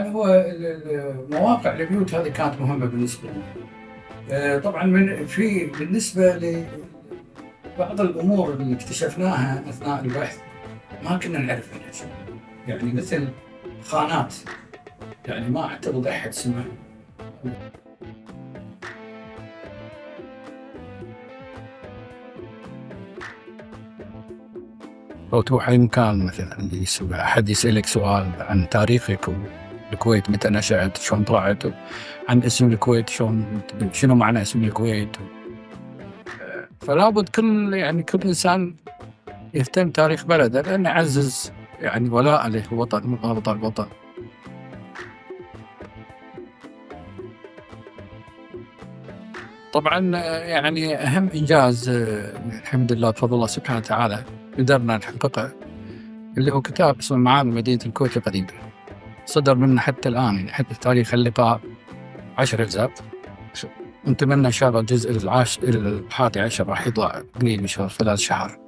طبعا هو مواقع البيوت هذه كانت مهمة بالنسبة لي. طبعا بالنسبة لبعض الأمور اللي اكتشفناها أثناء البحث ما كنا نعرف عنها شيء، يعني مثل خانات، يعني ما أعتقد أحد سمع. لو تروح أي مكان مثلا أحد يسألك سؤال عن تاريخك والكويت متى نشأت، شلون طلعت، عن اسم الكويت، شنو معنى اسم الكويت. فلا بد كل إنسان يهتم تاريخ بلده، لأنه يعزز يعني ولاء للوطن ومرابطة الوطن. طبعا يعني أهم إنجاز الحمد لله بفضل الله سبحانه وتعالى قدرنا نحققه، اللي هو كتاب اسمه معالم مدينة الكويت القديمة. صدر منه حتى الآن، يعني حتى تاريخ اللقاء 10 أجزاء. نتمنى إن شاء الله الجزء ال11 راح يطلع قريب إن شاء الله خلال شهر.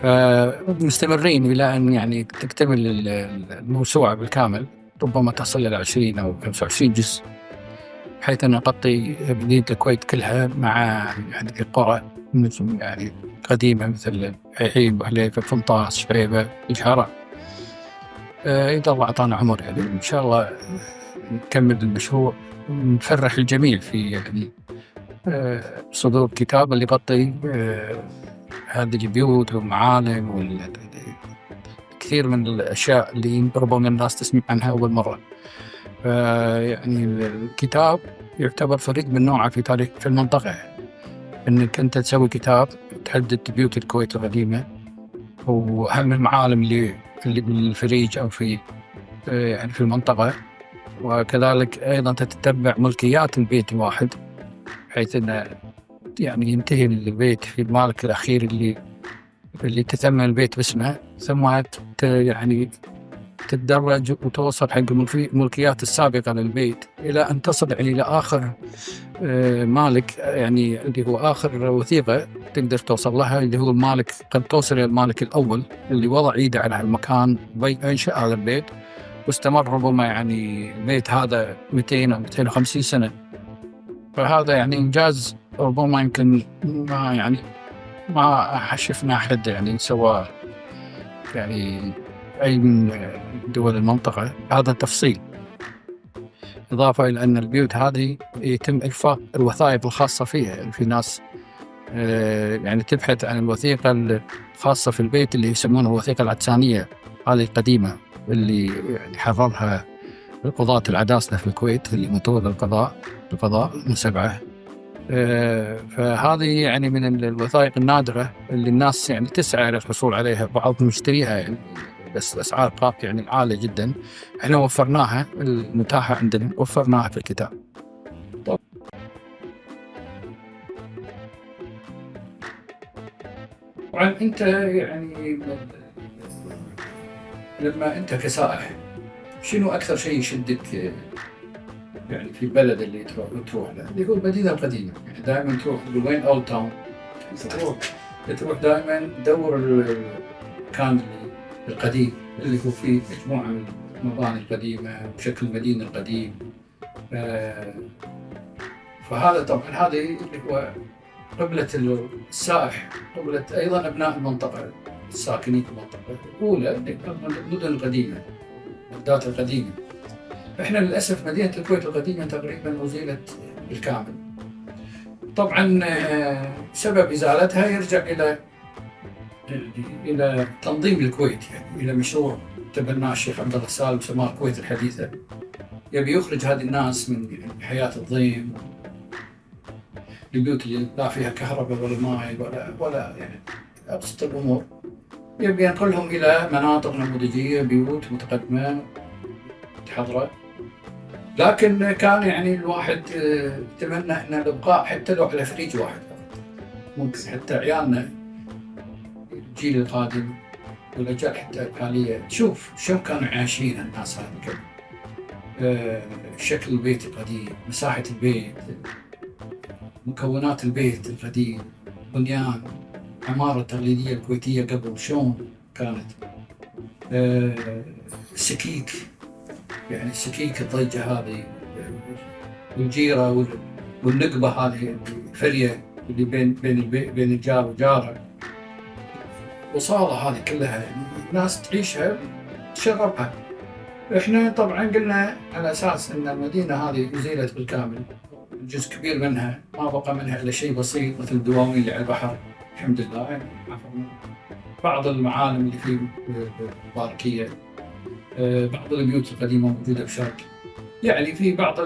فمستمرين إلى أن يعني تكتمل الموسوعة بالكامل، ربما تصل إلى 20 أو 25 جزء، بحيث أن نغطي مدينة الكويت كلها مع يعني القرى يعني قديمة مثل حيحين، بوحليفة، فنطاس، شريبة، الجهراء. إذا الله أعطانا عمر يعني إن شاء الله نكمل المشروع ونفرح الجميع في يعني صدور كتاب اللي يغطي هذه البيوت والمعالم والكثير من الأشياء اللي ربما الناس تسمع عنها أول مرة. يعني الكتاب يعتبر فريد من نوعه في تاريخ في المنطقة، إنك أنت تسوي كتاب تحدد بيوت الكويت القديمة وأهم المعالم اللي بالفريج أو في يعني في المنطقة، وكذلك أيضا تتبع ملكيات البيت الواحد، بحيث أنه يعني ينتهي البيت في المالك الأخير اللي تثمن البيت باسمه، ثم يعني تتدرج وتوصل حق الملكيات السابقة للبيت إلى أن تصل إلى آخر مالك، يعني اللي هو آخر وثيقة تقدر توصل لها، اللي هو المالك. قد توصل إلى المالك الأول اللي وضع إيده على المكان وأنشأ هذا البيت، واستمر ربما يعني البيت هذا 200 أو 250 سنة. فهذا يعني إنجاز ربما يمكن ما شفنا أحد يعني سوى يعني أي من دول المنطقة هذا التفصيل. إضافة إلى أن البيوت هذه يتم إلفاق الوثائق الخاصة فيها، يعني في ناس يعني تبحث عن الوثيقة الخاصة في البيت اللي يسمونها الوثيقة العدسانية، هذه القديمة اللي يعني حررها قضاة العداسنة في الكويت اللي مطور القضاء من 7. فهذه يعني من الوثائق النادرة اللي الناس يعني تسعى للحصول عليها، بعضهم يشتريها يعني بس أسعار يعني عالية جدا. احنا وفرناها المتاحة عندنا، وفرناها في الكتاب. طبعا أنت يعني لما أنت كسائح شنو أكثر شيء يشدك يعني في البلد اللي تروح له، اللي هو المدينة القديمة؟ يعني دائما تروح وين أولد تاون، تروح دائما تدور المكان القديم اللي هو فيه مجموعة من المباني القديمة وشكل المدينة القديم. فهذا طبعا هذه اللي هو قبلة السائح، قبلة أيضا أبناء المنطقة الساكنين في المنطقة الأولى، المدن القديمة، البلدات القديمة. إحنا للأسف مدينة الكويت القديمة تقريبا أزيلت بالكامل. طبعا سبب إزالتها يرجع إلى تنظيم الكويت، يعني إلى مشروع تبناه الشيخ عبد الله سالم سماه الكويت الحديثة. يبي يخرج هذه الناس من حياة الضيم، البيوت اللي لا فيها كهرباء ولا ماء ولا يعني أبسط الأمور، يبي ينقلهم إلى مناطق نموذجية، بيوت متقدمة متحضرة. لكن كان يعني الواحد يتمنى أن الإبقاء حتى لو على فريج واحد، ممكن حتى عيالنا الجيل القادم والأجيال حتى الحالية تشوف شو كانوا عايشين الناس هذه قبل. شكل البيت القديم، مساحة البيت، مكونات البيت القديم، بنيان، عمارة التقليدية الكويتية قبل شلون كانت، سكيك، يعني السكيك الضجة هذه، والجيرة والنقبة هذه الفرية اللي بين الجار وجاره، وصالة هذه كلها يعني الناس تعيشها تشغبها. احنا طبعا قلنا على اساس ان المدينة هذه ازيلت بالكامل، جزء كبير منها ما بقى منها الا شيء بسيط مثل الدواوين اللي على البحر الحمد لله، يعني بعض المعالم اللي في باركية، بعض البيوت القديمة موجودة بشرق، يعني في بعض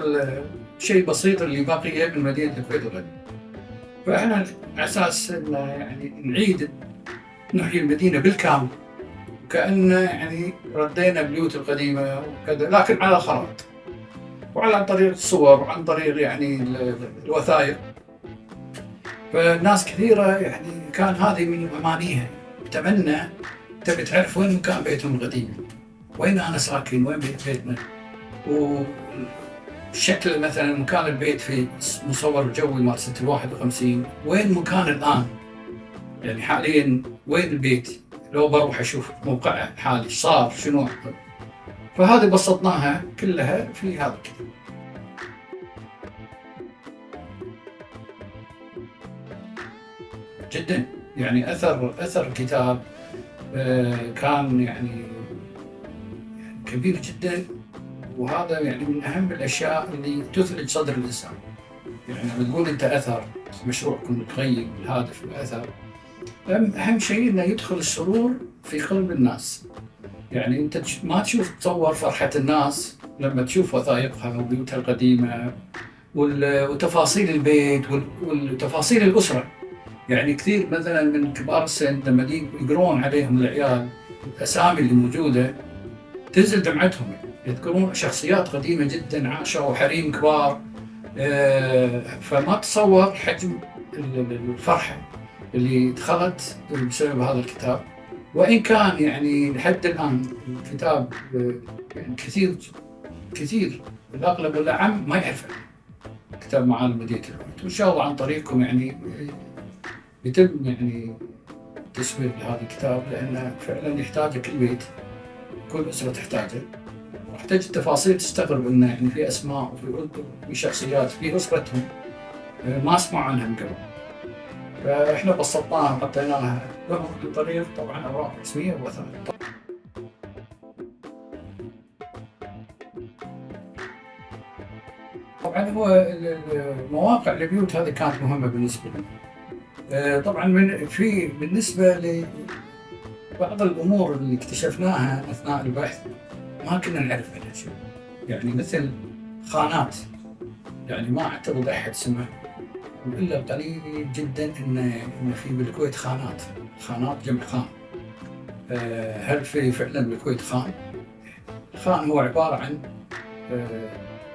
الشيء بسيط اللي باقي من مدينة الكويت القديمة. فاحنا على اساس ان يعني نعيد نحيي المدينة بالكامل، وكأن يعني ردينا البيوت القديمة وكذا، لكن على خرائط وعن طريق الصور وعن طريق يعني الوثائق. فالناس كثيرة يعني كان هذه من أمانيها، تمنى تبي تعرف وين مكان بيتهم القديم، وين أنا ساكن، وين بيتنا، وشكل مثلا مكان البيت في مصور الجوي مال سنة 51، وين مكان الآن، يعني حاليا وين البيت لو بروح أشوف موقعه الحالي صار شنو. فهذه بسطناها كلها في هذا الكتاب. جدا يعني أثر الكتاب كان يعني كبير جدا، وهذا يعني من أهم الأشياء اللي تثلج صدر الإنسان. يعني لما تقول أنت أثر مشروعكم القيم الهادف الأثر، أهم شيء إنه يدخل السرور في قلب الناس. يعني أنت ما تصور فرحة الناس لما تشوف وثائقها وبيوتها القديمة وتفاصيل البيت وتفاصيل الأسرة. يعني كثير مثلا من كبار السن لما يقرون عليهم العيال الأسامي اللي موجودة تنزل دمعتهم، يذكرون شخصيات قديمة جدا عاشوا حريم كبار. فما تصور حجم الفرحة اللي دخلت بسبب هذا الكتاب. وإن كان يعني لحد الآن الكتاب يعني كثير الأغلب والأعم ما يعرفه، كتاب معالم مدينة الكويت. وإن شاء الله عن طريقكم يعني يتم يعني تسويق لهذا الكتاب، لأنه فعلا يحتاجه كل بيت، كل أسرة تحتاجه، واحتاج التفاصيل تستغرب إنه يعني في أسماء وفي شخصيات في أسرتهم ما أسمع عنها من قبل. فإحنا بسطناها وحطيناها لهم عن طريق طبعا أوراق رسمية ووثائق. طبعا هو المواقع البيوت هذه كانت مهمة بالنسبة لي. طبعا بالنسبة لبعض الأمور اللي اكتشفناها أثناء البحث ما كنا نعرف عنها شيء، يعني مثل خانات، يعني ما أعتقد أحد سمع إلا قليل جدا إن في بالكويت خانات جمع خان. هل في فعلا بالكويت خان؟ الخان هو عبارة عن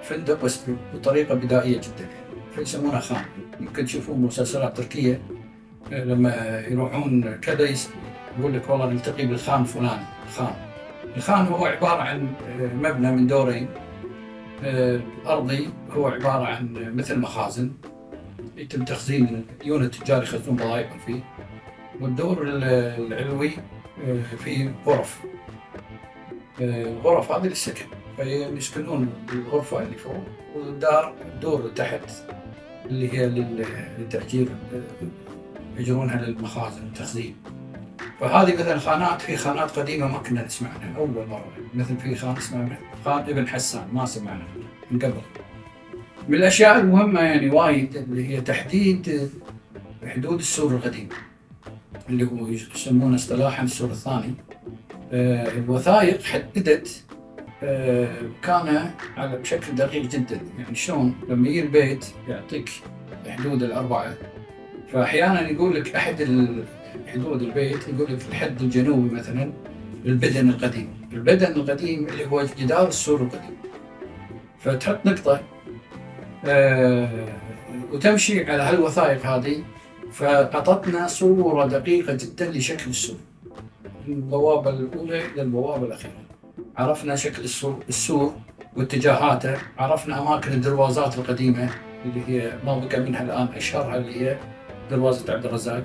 فندق بس بطريقة بدائية جدا، فيسمونه خان. يمكن تشوفون مسلسلات تركية لما يروحون كذا يقول لك والله نلتقي بالخان فلان. الخان هو عبارة عن مبنى من دورين، الأرضي هو عبارة عن مثل مخازن يتم تخزين يونت تجاري يخزنون بضائعهم فيه، والدور العلوي فيه غرف. الغرف هذه للسكن، فيسكنون الغرفة اللي فوق، والدور اللي تحت اللي هي للتأجير يجرونها للمخازن والتخزين. فهذه مثلا خانات، في خانات قديمة ما كنا نسمع عنها أول مرة، مثل في خان اسمه خان ابن حسان ما سمعنا من قبل. من الأشياء المهمة يعني وايد اللي هي تحديد حدود السور القديم اللي هو يسمونه اصطلاحا السور الثاني. الوثائق حددت كان على بشكل دقيق جدا، يعني شلون لما يجي البيت يعطيك حدود الأربعة، فأحيانا يقول لك أحد حدود البيت يقول لك الحد الجنوبي مثلا البدن القديم اللي هو جدار السور القديم، فتحط نقطة وتمشي على هالوثائق هذه، فأعطتنا صورة دقيقة جدا لشكل السور من البوابة الأولى إلى البوابة الأخيرة. عرفنا شكل السور واتجاهاته، عرفنا أماكن الدروازات القديمة اللي هي ما بقى منها الآن، أشهرها اللي هي دروازة عبد الرزاق.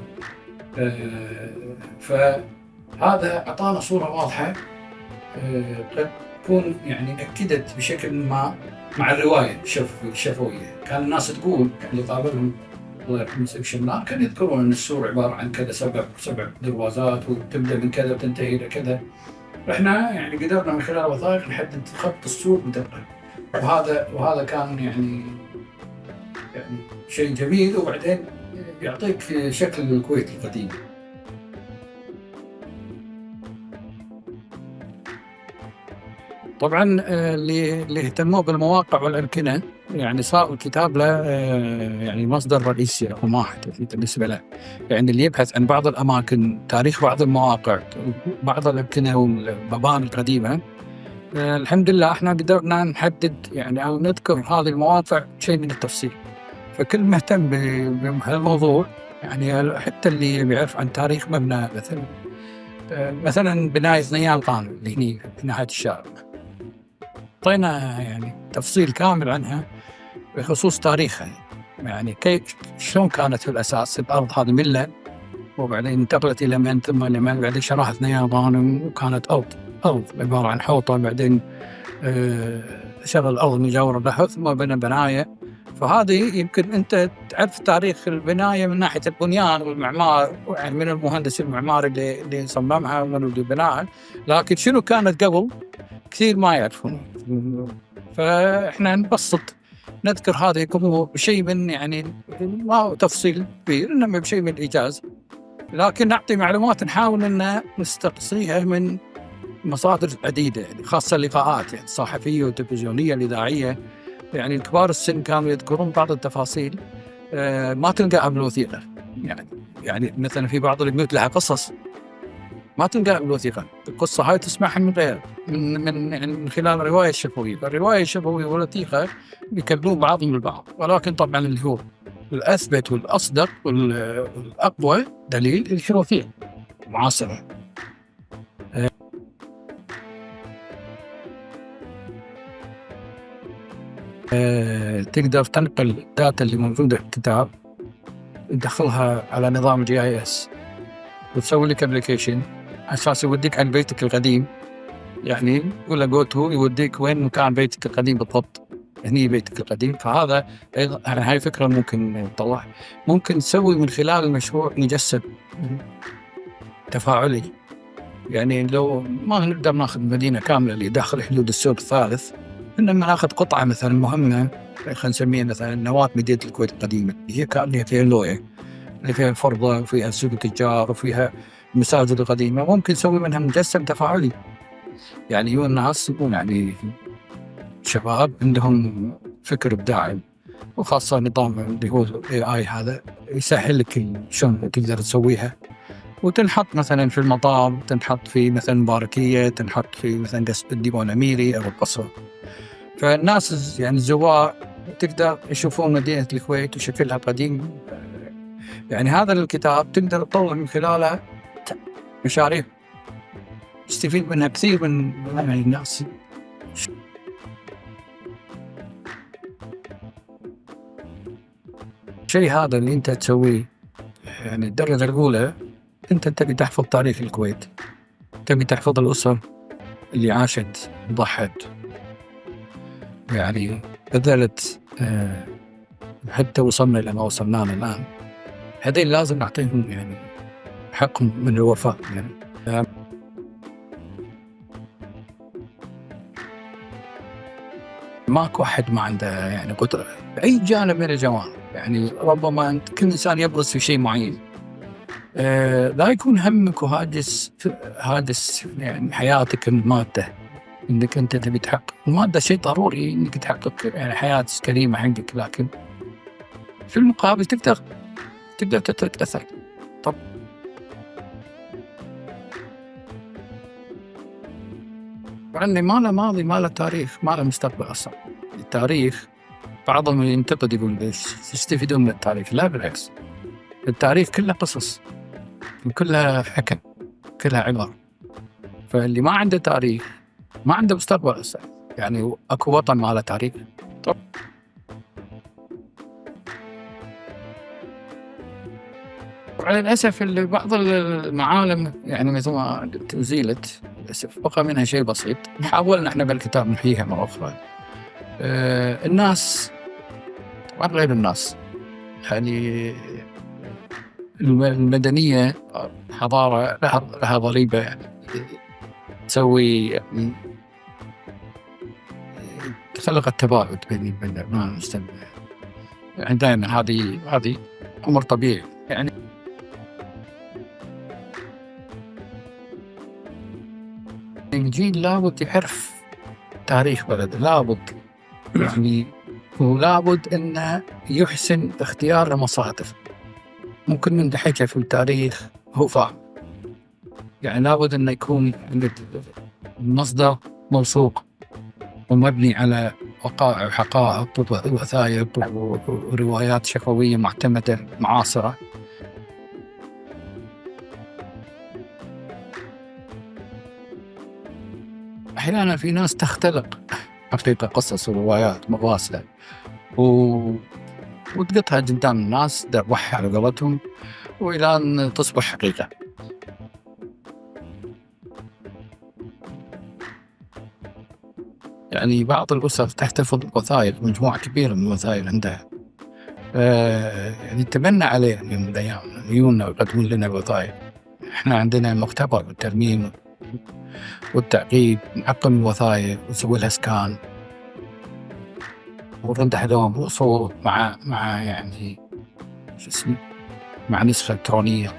فهذا أعطانا صورة واضحة. قد تكون يعني أكدت بشكل ما مع الرواية الشفوية. كان الناس تقول اللي قابلهم الله يرحمه سيف الشمال كانوا يذكرون أن السور عبارة عن كذا سبع دروازات وتبدأ من كذا وتنتهي إلى كذا. احنا يعني قدرنا من خلال الوثائق نحدد خط السور بدقة، وهذا كان يعني شيء جميل، وبعدين يعطيك شكل الكويت القديم. طبعا اللي اهتموا بالمواقع والأمكنة يعني صار الكتاب له يعني مصدر رئيسي رقم واحد بالنسبة له. يعني اللي يبحث عن بعض الأماكن، تاريخ بعض المواقع، بعض الأمكنة والمباني القديمة، الحمد لله احنا قدرنا نحدد يعني أو نذكر هذه المواقع شيء من التفصيل. فكل مهتم بهالموضوع يعني حتى اللي بيعرف عن تاريخ مبنى مثلا بناية نيال قانون اللي هني في ناحية الشارع، أعطينا يعني تفصيل كامل عنها بخصوص تاريخها، يعني كيف شلون كانت في الأساس الأرض هذه ملة، وبعدين انتقلت إلى من، ثم لمن، بعدين شرحت نيال قانون وكانت أرض عبارة عن حوطة، بعدين شغل الأرض مجاورة له ثم بنى بناية. فهذه يمكن أنت تعرف تاريخ البناية من ناحية البنيان والمعمار، يعني من المهندس المعماري اللي صممها ومن اللي بناها، لكن شنو كانت قبل كثير ما يعرفون. فإحنا نبسط نذكر هذه بشيء من يعني ما هو تفصيل كبير، إنما بشيء من الإيجاز، لكن نعطي معلومات نحاول أن نستقصيها من مصادر عديدة، يعني خاصة اللقاءات يعني الصحفية والتلفزيونية الإذاعية. يعني كبار السن كانوا يذكرون بعض التفاصيل ما تلقاها بالوثيقة. يعني مثلا في بعض البيوت لها قصص ما تلقاها بالوثيقة، القصة هاي تسمعها من غير من خلال الرواية الشفوية. الرواية الشفوية والوثيقة يكملون بعضهم البعض، ولكن طبعا اللي هو الأثبت والأصدق والأقوى دليل الوثيقة معاصرة. تقدر تنقل الداتا اللي موجودة في الكتاب تدخلها على نظام GIS وتسوي لك ابليكيشن أساس يوديك عن بيتك القديم، يعني ولا جوتو يوديك وين مكان بيتك القديم بالضبط، هني بيتك القديم. فهذا يعني هاي فكرة ممكن نطلع، ممكن نسوي من خلال المشروع نجسد تفاعلي. يعني لو ما نقدر ناخذ مدينة كاملة اللي داخل حدود السور الثالث، إنما ناخذ قطعة مثلا مهمة خلينا نسميها مثلا نواة مدينة الكويت القديمة، هي كان فيها لوية، اللي فيها الفرضة وفيها سوق التجار وفيها المساجد القديمة، ممكن نسوي منها مجسم تفاعلي. يعني هو الناس يعني شباب عندهم فكر إبداعي، وخاصة نظام اللي هو AI هذا يسهل لك شلون تقدر تسويها، وتنحط مثلا في المطار، تنحط في مثلا مباركية، تنحط في مثلا الديوان الأميري أو القصر. فالناس يعني الزوار تقدر يشوفون مدينة الكويت وشكلها قديم. يعني هذا الكتاب تقدر تطلع من خلاله مشاريع يستفيد منها كثير من الناس. شيء هذا اللي أنت تسويه يعني الدرجة الأولى، أنت تبي تحفظ تاريخ الكويت، تبي تحفظ الأسر اللي عاشت ضحت يعني بذلت حتى وصلنا إلى ما وصلنا له الآن. هذين لازم نعطيهم يعني حقهم من الوفاء. يعني ماكو أحد ما عنده يعني قدرة بأي جانب من الجوانب. يعني ربما كل إنسان يبرز في شيء معين، لا يكون همك وهاجس يعني حياتك المادة، إنك أنت تبي تحقق المادة شيء ضروري إنك تحقق يعني حياة كريمة عندك، لكن في المقابل تقدر تترك أثر. طب لأن ما له ماضي، ما له تاريخ، ما له مستقبل أصلا. التاريخ بعضهم ينتقد يقول ليش يستفيدون من التاريخ؟ لا بالعكس، التاريخ كله قصص وكلها حكم، كلها عبر. فاللي ما عنده تاريخ ما عنده مستقبل أصلا. يعني أكو وطن ما له تاريخ. طب للأسف بعض المعالم يعني مثل ما أزيلت للأسف، بقى منها شيء بسيط. حاولنا احنا بالكتاب نحييها مرة أخرى. الناس طبعا غير الناس، يعني المدنية حضارة لها ضريبة، يعني تسوي يعني تخلق التباعد بين الأبناء المجتمع. يعني دائما هذه أمر طبيعي. يعني الجيل لابد يعرف تاريخ بلده، لابد يعني ولابد انه يحسن اختيار المصادر. ممكن من حكى في التاريخ هو فاهم، يعني لابد انه يكون المصدر موثوق ومبني على وقائع وحقائق ووثائق وروايات شفوية معتمدة معاصرة. أحيانا في ناس تختلق حقيقة قصص وروايات مراسلة وتقطها قدام الناس تدبح على قولتهم وإلى أن تصبح حقيقة. يعني بعض الأسر تحتفظ بوثائق، مجموعة كبيرة من الوثائق عندها، يعني تمنى عليه يوم من الأيام يجونا ويقدمون لنا الوثائق. إحنا عندنا مختبر بالترميم والتعقيد، نعقم الوثائق ونسوي لها سكان ونفتح لهم أصول مع يعني شو اسمه مع نسخة إلكترونية،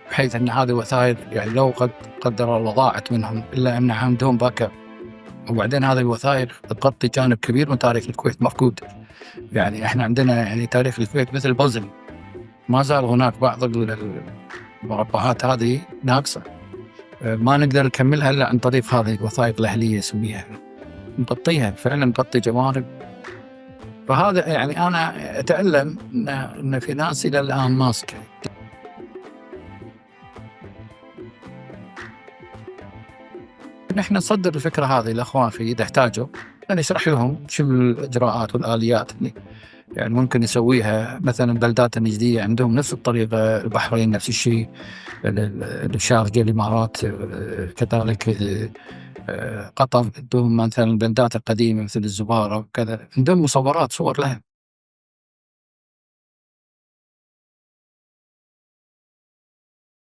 بحيث أن هذه الوثائق يعني لو قدر الله ضاعت منهم إلا أن عندهم باك اب. وبعدين هذه الوثائق تغطي جانب كبير من تاريخ الكويت مفقود. يعني احنا عندنا يعني تاريخ الكويت مثل بازل، ما زال هناك بعض المربعات هذه ناقصة، ما نقدر نكملها إلا عن طريق هذه الوثائق الأهلية نسميها، نغطيها فعلا، نغطي جوانب. فهذا يعني أنا أتألم إن في ناس إلى الآن ماسكة. نحن نصدر الفكرة هذه للأخوان إذا احتاجوا، يعني نشرح لهم شو الإجراءات والآليات اللي يعني ممكن يسويها. مثلا بلدات النجدية عندهم نفس الطريقة، البحرين نفس الشيء، الشارقة الإمارات كذلك، قطر عندهم مثلا البلدات القديمة مثل الزبارة وكذا، عندهم مصورات صور لها.